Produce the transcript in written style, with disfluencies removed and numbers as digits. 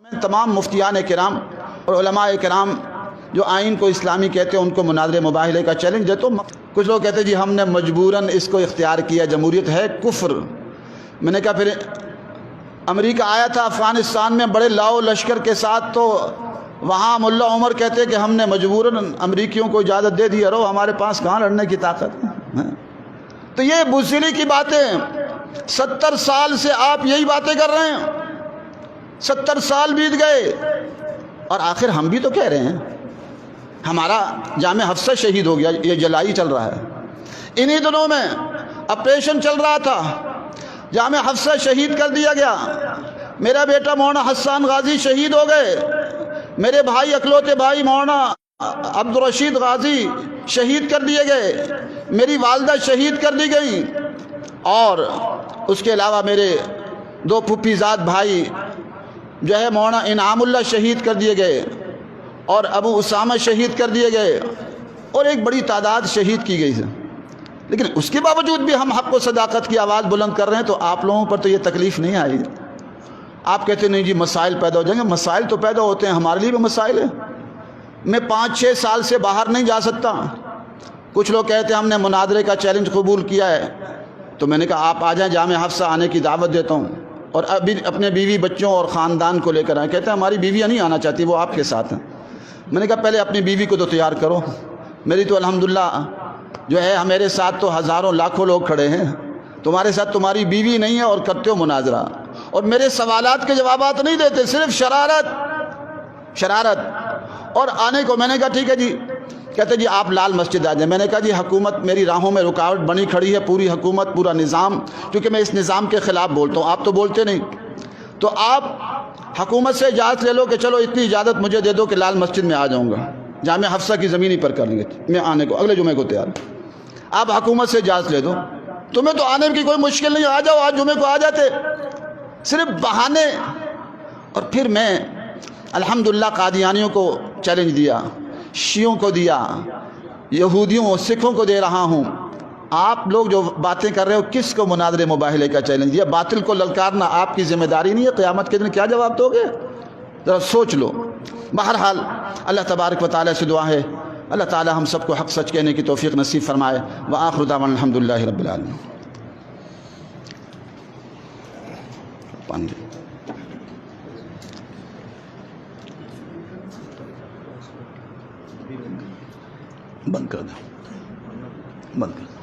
تمام مفتیان کرام اور علماء کرام جو آئین کو اسلامی کہتے ہیں ان کو مناظرے مباحثے کا چیلنج دیتا ہوں۔ کچھ لوگ کہتے ہیں جی ہم نے مجبوراً اس کو اختیار کیا، جمہوریت ہے کفر۔ میں نے کہا پھر امریکہ آیا تھا افغانستان میں بڑے لاؤ لشکر کے ساتھ، تو وہاں ملا عمر کہتے کہ ہم نے مجبوراً امریکیوں کو اجازت دے دی، رو ہمارے پاس کہاں لڑنے کی طاقت ہے۔ تو یہ بزدلی کی باتیں 70 سال سے آپ یہی باتیں کر رہے ہیں، 70 سال بیت گئے اور آخر ہم بھی تو کہہ رہے ہیں ہمارا جامع حفصہ شہید ہو گیا، یہ جلائی چل رہا ہے۔ انہی دنوں میں آپریشن چل رہا تھا، جامع حفصہ شہید کر دیا گیا، میرا بیٹا مولانا حسان غازی شہید ہو گئے، میرے بھائی اکلوتے بھائی مولانا عبدالرشید غازی شہید کر دیے گئے، میری والدہ شہید کر دی گئی، اور اس کے علاوہ میرے 2 پھپھی زاد بھائی جو ہے مولانا انعام اللہ شہید کر دیے گئے، اور ابو اسامہ شہید کر دیے گئے، اور ایک بڑی تعداد شہید کی گئی ہے۔ لیکن اس کے باوجود بھی ہم حق و صداقت کی آواز بلند کر رہے ہیں، تو آپ لوگوں پر تو یہ تکلیف نہیں آئی۔ آپ کہتے نہیں جی مسائل پیدا ہو جائیں گے، مسائل تو پیدا ہوتے ہیں، ہمارے لیے بھی مسائل ہیں۔ میں 5-6 سال سے باہر نہیں جا سکتا۔ کچھ لوگ کہتے ہیں ہم نے مناظرے کا چیلنج قبول کیا ہے، تو میں نے کہا آپ آ جائیں، جامع حفصہ آنے کی دعوت دیتا ہوں، اور ابھی اپنے بیوی بچوں اور خاندان کو لے کر آئیں۔ کہتے ہیں ہماری بیویاں نہیں آنا چاہتی، وہ آپ کے ساتھ ہیں۔ میں نے کہا پہلے اپنی بیوی کو تو تیار کرو، میری تو الحمدللہ جو ہے میرے ساتھ تو ہزاروں لاکھوں لوگ کھڑے ہیں، تمہارے ساتھ تمہاری بیوی نہیں ہے اور کرتے ہو مناظرہ، اور میرے سوالات کے جوابات نہیں دیتے، صرف شرارت اور آنے کو۔ میں نے کہا ٹھیک ہے جی، کہتے جی آپ لال مسجد آ جائیں۔ میں نے کہا جی حکومت میری راہوں میں رکاوٹ بنی کھڑی ہے، پوری حکومت پورا نظام، کیونکہ میں اس نظام کے خلاف بولتا ہوں، آپ تو بولتے نہیں، تو آپ حکومت سے اجازت لے لو کہ چلو اتنی اجازت مجھے دے دو کہ لال مسجد میں آ جاؤں گا، جامع حفصہ کی زمین ہی پر کر لیں گے، میں آنے کو اگلے جمعے کو تیار ہوں۔ آپ حکومت سے اجازت لے دو، تمہیں تو آنے کی کوئی مشکل نہیں، آ جاؤ، آج جمعے کو آ جاتے، صرف بہانے۔ اور پھر میں الحمدللہ قادیانیوں کو چیلنج دیا، شیعوں کو دیا، یہودیوں اور سکھوں کو دے رہا ہوں۔ آپ لوگ جو باتیں کر رہے ہو، کس کو مناظرے مباحثے کا چیلنج دیا؟ باطل کو للکارنا آپ کی ذمہ داری نہیں ہے؟ قیامت کے دن کیا جواب دو گے؟ ذرا سوچ لو۔ بہرحال اللہ تبارک و تعالیٰ سے دعا ہے اللہ تعالیٰ ہم سب کو حق سچ کہنے کی توفیق نصیب فرمائے۔ وآخر دعوانا الحمدللہ رب العالمین۔ بند کر دیں، بند کر دیں۔